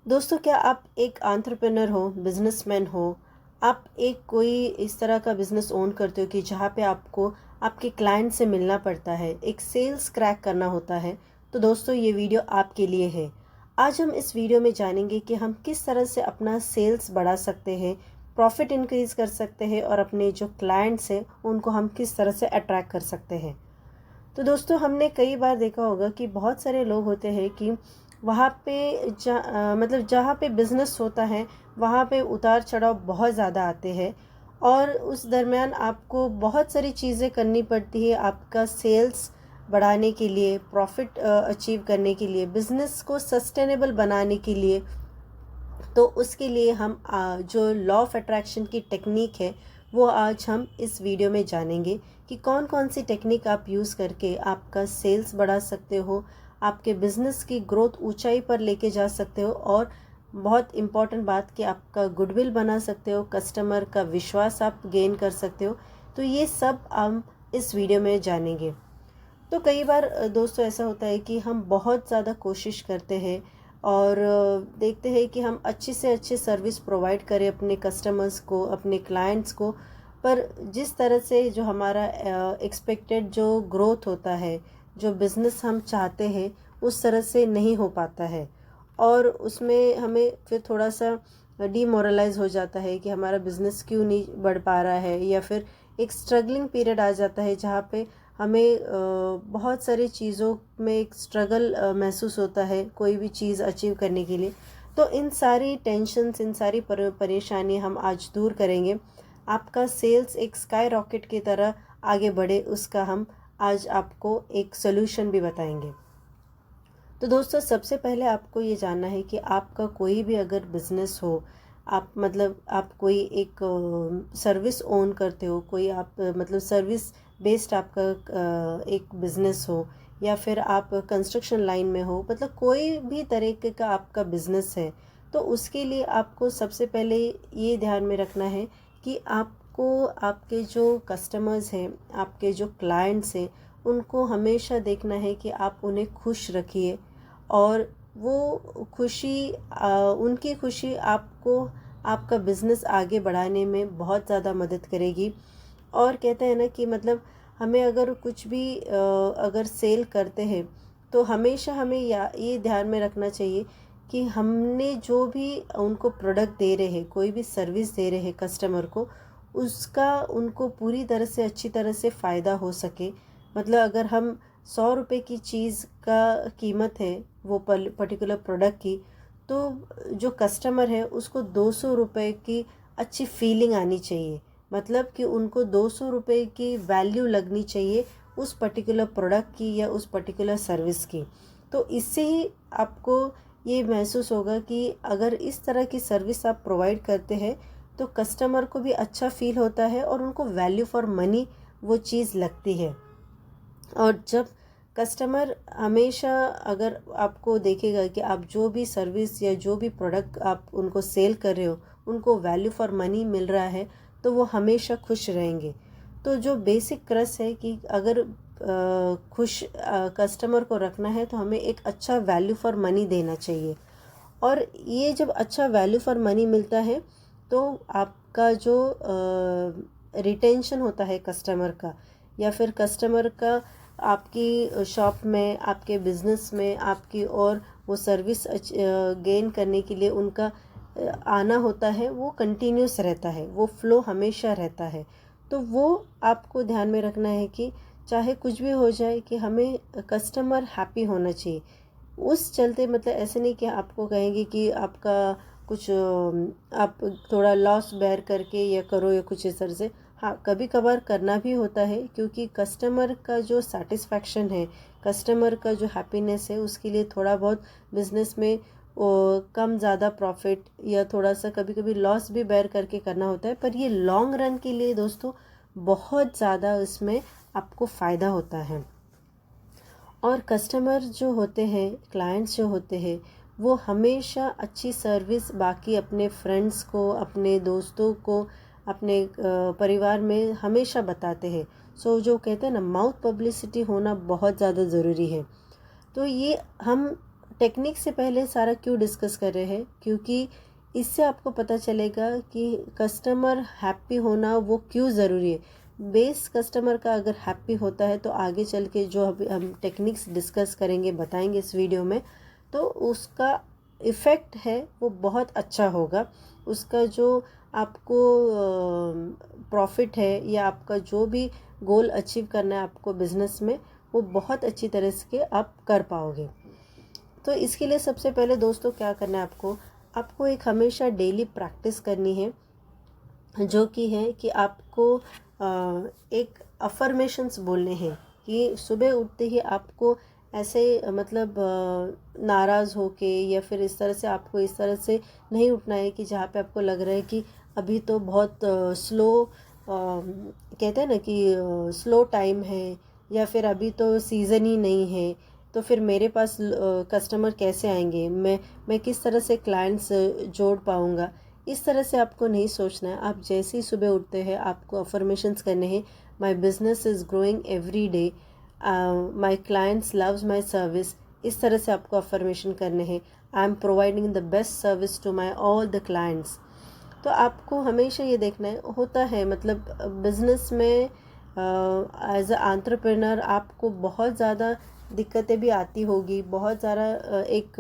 दोस्तों, क्या आप एक एंटरप्रेन्योर हो, बिजनेसमैन हो, आप एक कोई इस तरह का बिजनेस ओन करते हो कि जहाँ पे आपको आपके क्लाइंट से मिलना पड़ता है, एक सेल्स क्रैक करना होता है। तो दोस्तों, ये वीडियो आपके लिए है। आज हम इस वीडियो में जानेंगे कि हम किस तरह से अपना सेल्स बढ़ा सकते हैं, प्रॉफिट इंक्रीज कर सकते हैं और अपने जो क्लाइंट्स हैं उनको हम किस तरह से अट्रैक्ट कर सकते हैं। तो दोस्तों, हमने कई बार देखा होगा कि बहुत सारे लोग होते हैं कि वहाँ पे मतलब जहाँ पे बिजनेस होता है वहाँ पे उतार चढ़ाव बहुत ज़्यादा आते हैं और उस दरमियान आपको बहुत सारी चीज़ें करनी पड़ती है आपका सेल्स बढ़ाने के लिए, प्रॉफिट अचीव करने के लिए, बिजनेस को सस्टेनेबल बनाने के लिए। तो उसके लिए हम जो लॉ ऑफ अट्रैक्शन की टेक्निक है वो आज हम इस वीडियो में जानेंगे कि कौन कौन सी टेक्निक आप यूज़ करके आपका सेल्स बढ़ा सकते हो, आपके बिजनेस की ग्रोथ ऊंचाई पर लेके जा सकते हो और बहुत इम्पॉर्टेंट बात कि आपका गुडविल बना सकते हो, कस्टमर का विश्वास आप गेन कर सकते हो। तो ये सब हम इस वीडियो में जानेंगे। तो कई बार दोस्तों ऐसा होता है कि हम बहुत ज़्यादा कोशिश करते हैं और देखते हैं कि हम अच्छी से अच्छी सर्विस प्रोवाइड करें अपने कस्टमर्स को, अपने क्लाइंट्स को। पर जिस तरह से जो हमारा एक्सपेक्टेड जो ग्रोथ होता है, जो बिज़नेस हम चाहते हैं, उस तरह से नहीं हो पाता है और उसमें हमें फिर थोड़ा सा डीमोरलाइज हो जाता है कि हमारा बिज़नेस क्यों नहीं बढ़ पा रहा है, या फिर एक स्ट्रगलिंग पीरियड आ जाता है जहाँ पे हमें बहुत सारी चीज़ों में एक स्ट्रगल महसूस होता है कोई भी चीज़ अचीव करने के लिए। तो इन सारी टेंशन्स, इन सारी परेशानी हम आज दूर करेंगे। आपका सेल्स एक स्काई रॉकेट की तरह आगे बढ़े, उसका हम आज आपको एक सोल्यूशन भी बताएंगे। तो दोस्तों, सबसे पहले आपको ये जानना है कि आपका कोई भी अगर बिजनेस हो, आप मतलब आप कोई एक सर्विस ओन करते हो, कोई आप मतलब सर्विस बेस्ड आपका एक बिजनेस हो, या फिर आप कंस्ट्रक्शन लाइन में हो, मतलब कोई भी तरीके का आपका बिजनेस है, तो उसके लिए आपको सबसे पहले ये ध्यान में रखना है कि आपको आपके जो कस्टमर्स हैं, आपके जो क्लाइंट्स हैं, उनको हमेशा देखना है कि आप उन्हें खुश रखिए और वो खुशी उनकी खुशी आपको आपका बिज़नेस आगे बढ़ाने में बहुत ज़्यादा मदद करेगी। और कहते हैं ना कि मतलब हमें अगर कुछ भी अगर सेल करते हैं तो हमेशा हमें ये ध्यान में रखना चाहिए कि हमने जो भी उनको प्रोडक्ट दे रहे हैं, कोई भी सर्विस दे रहे हैं कस्टमर को, उसका उनको पूरी तरह से अच्छी तरह से फ़ायदा हो सके। मतलब अगर हम 100 रुपये की चीज़ का कीमत है वो पर्टिकुलर प्रोडक्ट की, तो जो कस्टमर है उसको 200 रुपये की अच्छी फीलिंग आनी चाहिए। मतलब कि उनको 200 रुपये की वैल्यू लगनी चाहिए उस पर्टिकुलर प्रोडक्ट की या उस पर्टिकुलर सर्विस की। तो इससे ही आपको ये महसूस होगा कि अगर इस तरह की सर्विस आप प्रोवाइड करते हैं तो कस्टमर को भी अच्छा फील होता है और उनको वैल्यू फॉर मनी वो चीज़ लगती है। और जब कस्टमर हमेशा अगर आपको देखेगा कि आप जो भी सर्विस या जो भी प्रोडक्ट आप उनको सेल कर रहे हो उनको वैल्यू फॉर मनी मिल रहा है, तो वो हमेशा खुश रहेंगे। तो जो बेसिक क्रस है कि अगर खुश कस्टमर को रखना है तो हमें एक अच्छा वैल्यू फॉर मनी देना चाहिए। और ये जब अच्छा वैल्यू फॉर मनी मिलता है तो आपका जो रिटेंशन होता है कस्टमर का, या फिर कस्टमर का आपकी शॉप में, आपके बिज़नेस में आपकी और वो सर्विस गेन करने के लिए उनका आना होता है, वो कंटिन्यूस रहता है, वो फ्लो हमेशा रहता है। तो वो आपको ध्यान में रखना है कि चाहे कुछ भी हो जाए कि हमें कस्टमर हैप्पी होना चाहिए। उस चलते मतलब ऐसे नहीं कि आपको कहेंगे कि आपका कुछ आप थोड़ा लॉस बेयर करके या करो या कुछ इस तरह से। हाँ, कभी कभार करना भी होता है क्योंकि कस्टमर का जो सेटिस्फैक्शन है, कस्टमर का जो हैप्पीनेस है, उसके लिए थोड़ा बहुत बिजनेस में कम ज़्यादा प्रॉफिट या थोड़ा सा कभी कभी लॉस भी बेयर करके करना होता है। पर ये लॉन्ग रन के लिए दोस्तों बहुत ज़्यादा इसमें आपको फ़ायदा होता है। और कस्टमर जो होते हैं, क्लाइंट्स जो होते हैं, वो हमेशा अच्छी सर्विस बाकी अपने फ्रेंड्स को, अपने दोस्तों को, अपने परिवार में हमेशा बताते हैं। सो जो कहते हैं ना, माउथ पब्लिसिटी होना बहुत ज़्यादा ज़रूरी है। तो ये हम टेक्निक से पहले सारा क्यों डिस्कस कर रहे हैं, क्योंकि इससे आपको पता चलेगा कि कस्टमर हैप्पी होना वो क्यों ज़रूरी है। बेस कस्टमर का अगर हैप्पी होता है तो आगे चल के जो हम टेक्निक्स डिस्कस करेंगे, बताएंगे इस वीडियो में, तो उसका इफ़ेक्ट है वो बहुत अच्छा होगा। उसका जो आपको प्रॉफिट है या आपका जो भी गोल अचीव करना है आपको बिज़नेस में, वो बहुत अच्छी तरह से आप कर पाओगे। तो इसके लिए सबसे पहले दोस्तों क्या करना है आपको एक हमेशा डेली प्रैक्टिस करनी है, जो कि है कि आपको एक अफर्मेशंस बोलने हैं कि सुबह उठते ही आपको ऐसे मतलब नाराज़ होके या फिर इस तरह से आपको इस तरह से नहीं उठना है कि जहाँ पे आपको लग रहा है कि अभी तो बहुत स्लो, कहते हैं ना कि स्लो टाइम है, या फिर अभी तो सीज़न ही नहीं है, तो फिर मेरे पास कस्टमर कैसे आएंगे, मैं किस तरह से क्लाइंट्स जोड़ पाऊँगा। इस तरह से आपको नहीं सोचना है। आप जैसे ही सुबह उठते हैं आपको अफर्मेशंस करने हैं। My business is growing every day, my clients loves my service. इस तरह से आपको अफर्मेशन करने हैं। I am providing the best service to my all the clients. तो आपको हमेशा ये देखना है, होता है मतलब बिज़नेस में एज अ एंटरप्रेन्योर आपको बहुत ज़्यादा दिक्कतें भी आती होगी, बहुत ज़्यादा एक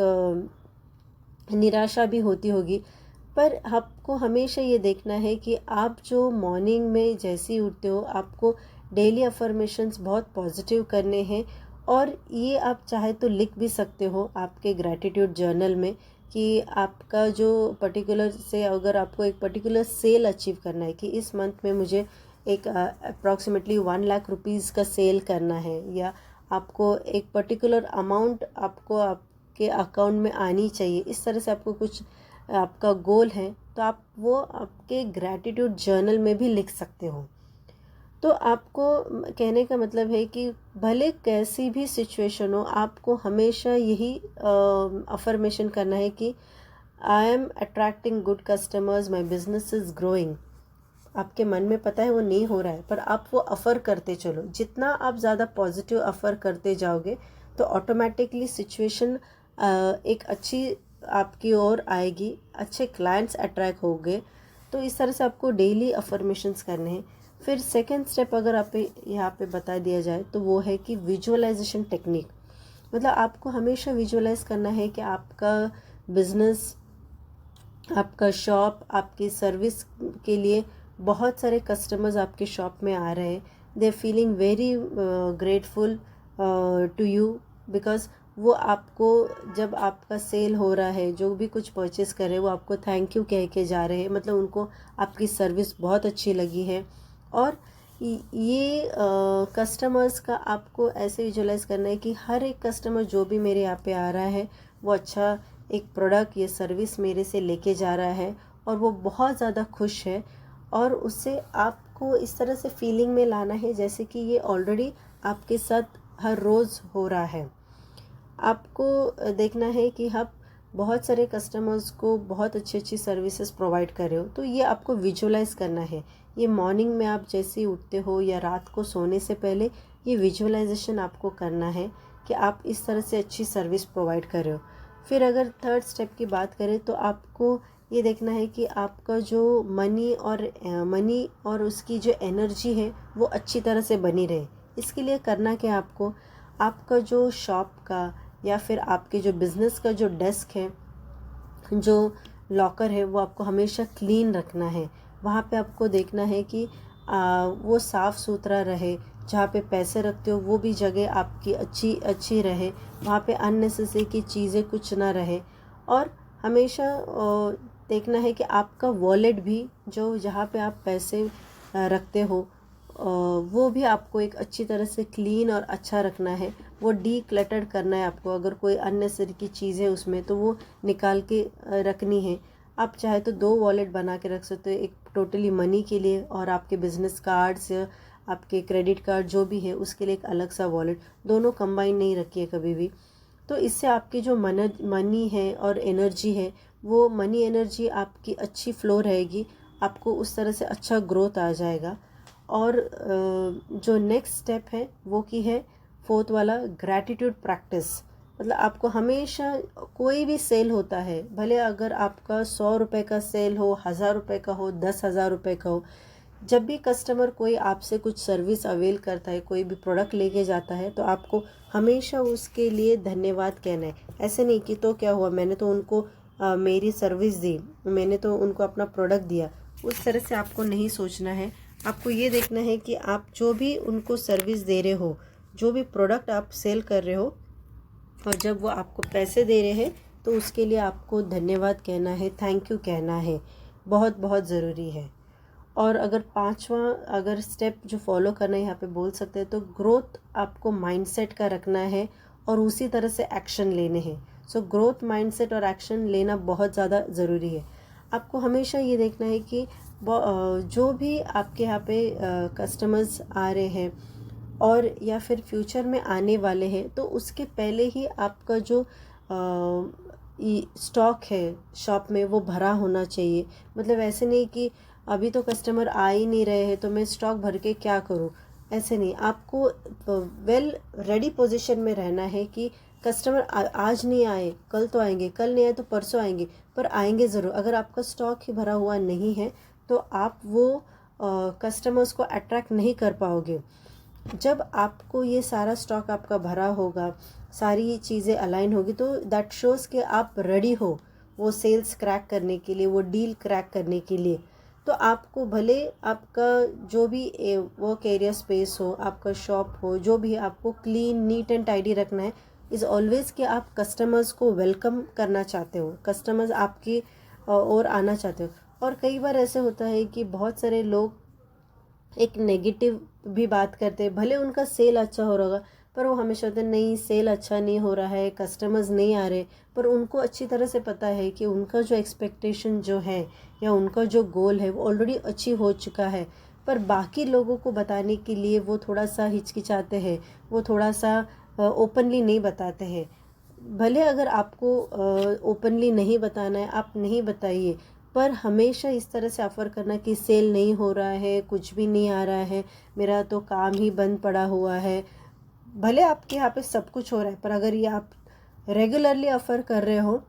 निराशा भी होती होगी, पर आपको हमेशा ये देखना है कि आप जो मॉर्निंग में जैसे ही उठते हो आपको डेली अफर्मेशंस बहुत पॉजिटिव करने हैं। और ये आप चाहे तो लिख भी सकते हो आपके ग्रैटिट्यूड जर्नल में कि आपका जो पर्टिकुलर से, अगर आपको एक पर्टिकुलर सेल अचीव करना है कि इस मंथ में मुझे एक अप्रॉक्सीमेटली 1 लाख रुपीज़ का सेल करना है, या आपको एक पर्टिकुलर अमाउंट आपको आपके अकाउंट में आनी चाहिए, इस तरह से आपको कुछ आपका गोल है, तो आप वो आपके ग्रैटिट्यूड जर्नल में भी लिख सकते हो। तो आपको कहने का मतलब है कि भले कैसी भी सिचुएशन हो, आपको हमेशा यही अफर्मेशन करना है कि I am attracting good customers, my business is growing. आपके मन में पता है वो नहीं हो रहा है, पर आप वो अफ़र करते चलो। जितना आप ज़्यादा पॉजिटिव अफ़र करते जाओगे तो ऑटोमेटिकली सिचुएशन एक अच्छी आपकी ओर आएगी, अच्छे क्लाइंट्स अट्रैक्ट होंगे। तो इस तरह से आपको डेली अफर्मेशंस करने हैं। फिर सेकंड स्टेप अगर आप यहाँ पे बता दिया जाए तो वो है कि विजुअलाइजेशन टेक्निक। मतलब आपको हमेशा विजुअलाइज करना है कि आपका बिजनेस, आपका शॉप, आपकी सर्विस के लिए बहुत सारे कस्टमर्स आपके शॉप में आ रहे हैं। They are feeling very grateful to you, because वो आपको, जब आपका सेल हो रहा है, जो भी कुछ परचेस कर रहे हैं वो आपको थैंक यू कह के जा रहे हैं। मतलब उनको आपकी सर्विस बहुत अच्छी लगी है। और ये कस्टमर्स का आपको ऐसे विजुअलाइज करना है कि हर एक कस्टमर जो भी मेरे यहाँ पे आ रहा है वो अच्छा एक प्रोडक्ट या सर्विस मेरे से लेके जा रहा है और वो बहुत ज़्यादा खुश है। और उससे आपको इस तरह से फीलिंग में लाना है जैसे कि ये ऑलरेडी आपके साथ हर रोज़ हो रहा है। आपको देखना है कि आप बहुत सारे कस्टमर्स को बहुत अच्छी अच्छी सर्विसेज प्रोवाइड कर रहे हो, तो ये आपको विजुअलाइज करना है। ये मॉर्निंग में आप जैसे ही उठते हो या रात को सोने से पहले ये विजुअलाइजेशन आपको करना है कि आप इस तरह से अच्छी सर्विस प्रोवाइड कर रहे हो। फिर अगर थर्ड स्टेप की बात करें तो आपको ये देखना है कि आपका जो मनी और उसकी जो एनर्जी है वो अच्छी तरह से बनी रहे। इसके लिए करना क्या आपको, आपका जो शॉप का या फिर आपके जो बिज़नेस का जो डेस्क है, जो लॉकर है, वो आपको हमेशा क्लीन रखना है। वहाँ पे आपको देखना है कि वो साफ़ सुथरा रहे। जहाँ पे पैसे रखते हो वो भी जगह आपकी अच्छी अच्छी रहे। वहाँ पे अननेसेसरी की चीज़ें कुछ ना रहे। और हमेशा देखना है कि आपका वॉलेट भी, जो जहाँ पे आप पैसे रखते हो, वो भी आपको एक अच्छी तरह से क्लीन और अच्छा रखना है। वो डीक्लटर्ड करना है आपको। अगर कोई अननेसेसरी की चीज़ है उसमें तो वो निकाल के रखनी है। आप चाहे तो 2 वॉलेट बना के रख सकते हो, एक टोटली मनी के लिए और आपके बिजनेस कार्ड्स, आपके क्रेडिट कार्ड जो भी है उसके लिए एक अलग सा वॉलेट। दोनों कंबाइन नहीं रखिए कभी भी। तो इससे आपकी जो मनी है और एनर्जी है, वो मनी एनर्जी आपकी अच्छी फ्लो रहेगी। आपको उस तरह से अच्छा ग्रोथ आ जाएगा। और जो नेक्स्ट स्टेप है वो की है फोर्थ वाला, ग्रैटिट्यूड प्रैक्टिस। मतलब आपको हमेशा कोई भी सेल होता है, भले अगर आपका 100 रुपये का सेल हो, 1000 रुपये का हो, 10,000 रुपये का हो, जब भी कस्टमर कोई आपसे कुछ सर्विस अवेल करता है, कोई भी प्रोडक्ट लेके जाता है, तो आपको हमेशा उसके लिए धन्यवाद कहना है। ऐसे नहीं कि तो क्या हुआ, मैंने तो उनको मेरी सर्विस दी, मैंने तो उनको अपना प्रोडक्ट दिया, उस तरह से आपको नहीं सोचना है। आपको ये देखना है कि आप जो भी उनको सर्विस दे रहे हो, जो भी प्रोडक्ट आप सेल कर रहे हो, और जब वो आपको पैसे दे रहे हैं तो उसके लिए आपको धन्यवाद कहना है, थैंक यू कहना है, बहुत बहुत ज़रूरी है। और अगर पांचवा अगर स्टेप जो फॉलो करना है यहाँ पे बोल सकते हैं, तो ग्रोथ आपको माइंडसेट का रखना है और उसी तरह से एक्शन लेने हैं। सो ग्रोथ माइंडसेट और एक्शन लेना बहुत ज़्यादा ज़रूरी है। आपको हमेशा ये देखना है कि जो भी आपके यहाँ पे कस्टमर्स आ रहे हैं और या फिर फ्यूचर में आने वाले हैं, तो उसके पहले ही आपका जो स्टॉक है शॉप में वो भरा होना चाहिए। मतलब ऐसे नहीं कि अभी तो कस्टमर आ ही नहीं रहे हैं तो मैं स्टॉक भर के क्या करूं, ऐसे नहीं। आपको वेल रेडी पोजीशन में रहना है कि कस्टमर आज नहीं आए कल तो आएंगे, कल नहीं आए तो परसों आएंगे, पर आएंगे ज़रूर। अगर आपका स्टॉक ही भरा हुआ नहीं है तो आप वो कस्टमर्स को अट्रैक्ट नहीं कर पाओगे। जब आपको ये सारा स्टॉक आपका भरा होगा, सारी चीज़ें अलाइन होगी, तो दैट शोज़ कि आप रेडी हो वो सेल्स क्रैक करने के लिए, वो डील क्रैक करने के लिए। तो आपको भले आपका जो भी वर्क एरिया स्पेस हो, आपका शॉप हो, जो भी आपको क्लीन नीट एंड टाइडी रखना है, इज़ ऑलवेज़ कि आप कस्टमर्स को वेलकम करना चाहते हो, कस्टमर्स आपकी और आना चाहते हो। और कई बार ऐसे होता है कि बहुत सारे लोग एक नेगेटिव भी बात करते हैं, भले उनका सेल अच्छा हो रहा होगा, पर वो हमेशा होते नहीं सेल अच्छा नहीं हो रहा है, कस्टमर्स नहीं आ रहे, पर उनको अच्छी तरह से पता है कि उनका जो एक्सपेक्टेशन जो है या उनका जो गोल है वो ऑलरेडी अचीव हो चुका है, पर बाकी लोगों को बताने के लिए वो थोड़ा सा हिचकिचाते हैं, वो थोड़ा सा ओपनली नहीं बताते हैं। भले अगर आपको ओपनली नहीं बताना है, आप नहीं बताइए, पर हमेशा इस तरह से ऑफ़र करना कि सेल नहीं हो रहा है, कुछ भी नहीं आ रहा है, मेरा तो काम ही बंद पड़ा हुआ है। भले आपके यहाँ पे सब कुछ हो रहा है, पर अगर ये आप रेगुलरली ऑफ़र कर रहे हो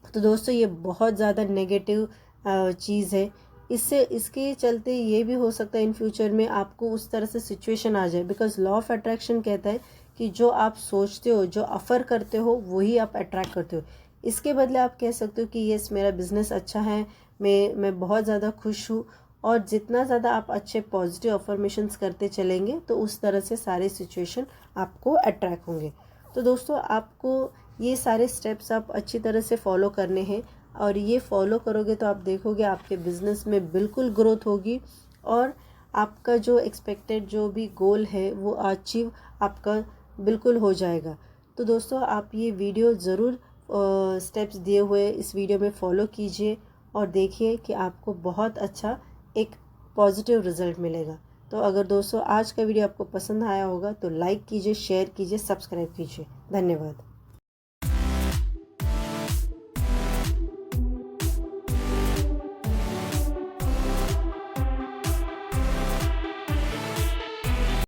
तो दोस्तों ये बहुत ज़्यादा नेगेटिव चीज़ है। इससे इसके चलते ये भी हो सकता है इन फ्यूचर में आपको उस तरह से सिचुएशन आ जाए, बिकॉज लॉ ऑफ अट्रैक्शन कहता है कि जो आप सोचते हो, जो ऑफ़र करते हो, वही आप अट्रैक्ट करते हो। इसके बदले आप कह सकते हो कि यस मेरा बिज़नेस अच्छा है, मैं बहुत ज़्यादा खुश हूँ। और जितना ज़्यादा आप अच्छे पॉजिटिव अफर्मेशंस करते चलेंगे तो उस तरह से सारे सिचुएशन आपको अट्रैक्ट होंगे। तो दोस्तों आपको ये सारे स्टेप्स आप अच्छी तरह से फॉलो करने हैं, और ये फॉलो करोगे तो आप देखोगे आपके बिज़नेस में बिल्कुल ग्रोथ होगी और आपका जो एक्सपेक्टेड जो भी गोल है वो अचीव आपका बिल्कुल हो जाएगा। तो दोस्तों आप ये वीडियो ज़रूर स्टेप्स दिए हुए इस वीडियो में फॉलो कीजिए और देखिए कि आपको बहुत अच्छा एक पॉजिटिव रिजल्ट मिलेगा। तो अगर दोस्तों आज का वीडियो आपको पसंद आया होगा तो लाइक कीजिए, शेयर कीजिए, सब्सक्राइब कीजिए। धन्यवाद।